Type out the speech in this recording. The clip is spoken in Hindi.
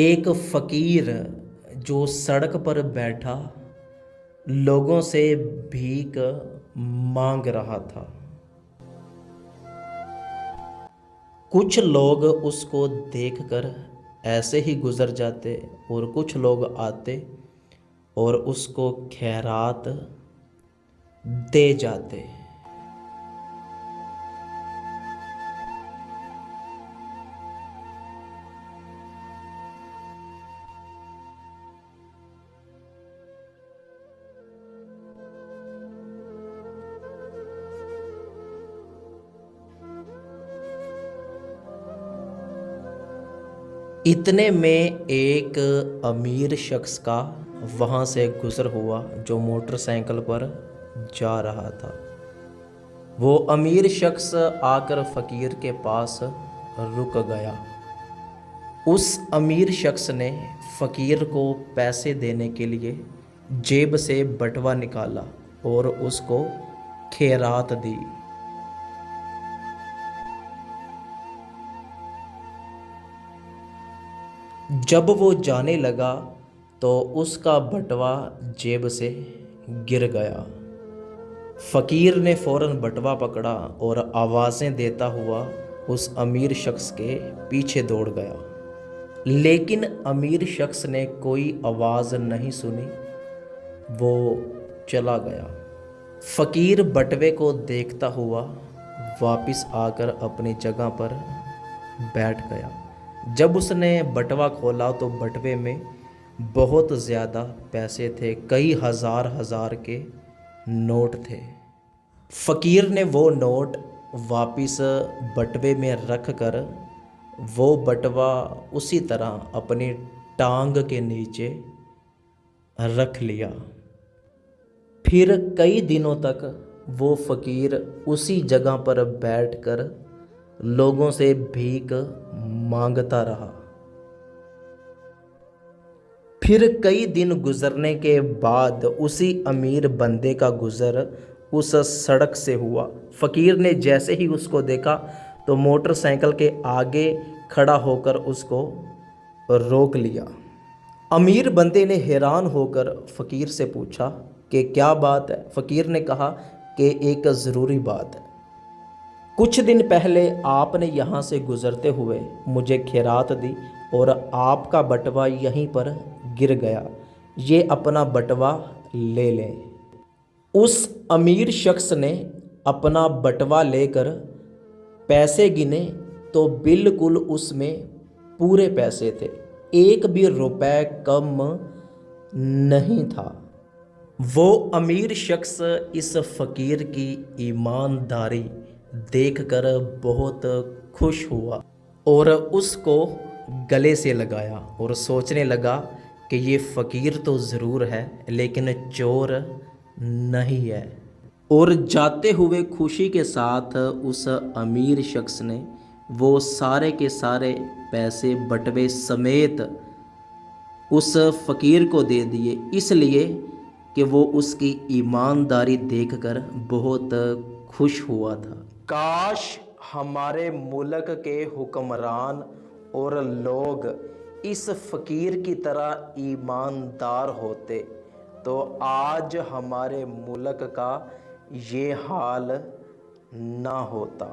एक फकीर जो सड़क पर बैठा लोगों से भीख मांग रहा था। कुछ लोग उसको देखकर ऐसे ही गुजर जाते और कुछ लोग आते और उसको खैरात दे जाते। इतने में एक अमीर शख्स का वहाँ से गुज़र हुआ जो मोटरसाइकिल पर जा रहा था। वो अमीर शख्स आकर फ़कीर के पास रुक गया। उस अमीर शख्स ने फ़कीर को पैसे देने के लिए जेब से बटुआ निकाला और उसको खैरात दी। जब वो जाने लगा तो उसका बटुआ जेब से गिर गया। फ़कीर ने फ़ौरन बटुआ पकड़ा और आवाज़ें देता हुआ उस अमीर शख्स के पीछे दौड़ गया, लेकिन अमीर शख्स ने कोई आवाज़ नहीं सुनी। वो चला गया। फ़कीर बटुए को देखता हुआ वापस आकर अपनी जगह पर बैठ गया। जब उसने बटुआ खोला तो बटुए में बहुत ज़्यादा पैसे थे, कई हज़ार के नोट थे। फ़कीर ने वो नोट वापस बटुए में रख कर वो बटुआ उसी तरह अपनी टांग के नीचे रख लिया। फिर कई दिनों तक वो फ़कीर उसी जगह पर बैठकर लोगों से भीख मांगता रहा। फिर कई दिन गुजरने के बाद उसी अमीर बंदे का गुज़र उस सड़क से हुआ। फ़कीर ने जैसे ही उसको देखा तो मोटरसाइकिल के आगे खड़ा होकर उसको रोक लिया। अमीर बंदे ने हैरान होकर फ़कीर से पूछा कि क्या बात है। फ़कीर ने कहा कि एक ज़रूरी बात है। कुछ दिन पहले आपने यहाँ से गुज़रते हुए मुझे खैरात दी और आपका बटुआ यहीं पर गिर गया। ये अपना बटुआ ले लें। उस अमीर शख्स ने अपना बटुआ लेकर पैसे गिने तो बिल्कुल उसमें पूरे पैसे थे, एक भी रुपए कम नहीं था। वो अमीर शख्स इस फ़कीर की ईमानदारी देखकर बहुत खुश हुआ और उसको गले से लगाया और सोचने लगा कि ये फ़कीर तो ज़रूर है लेकिन चोर नहीं है। और जाते हुए खुशी के साथ उस अमीर शख्स ने वो सारे के सारे पैसे बटुए समेत उस फ़कीर को दे दिए, इसलिए कि वो उसकी ईमानदारी देखकर बहुत खुश हुआ था। काश हमारे मुल्क के हुक्मरान और लोग इस फ़कीर की तरह ईमानदार होते तो आज हमारे मुल्क का ये हाल ना होता।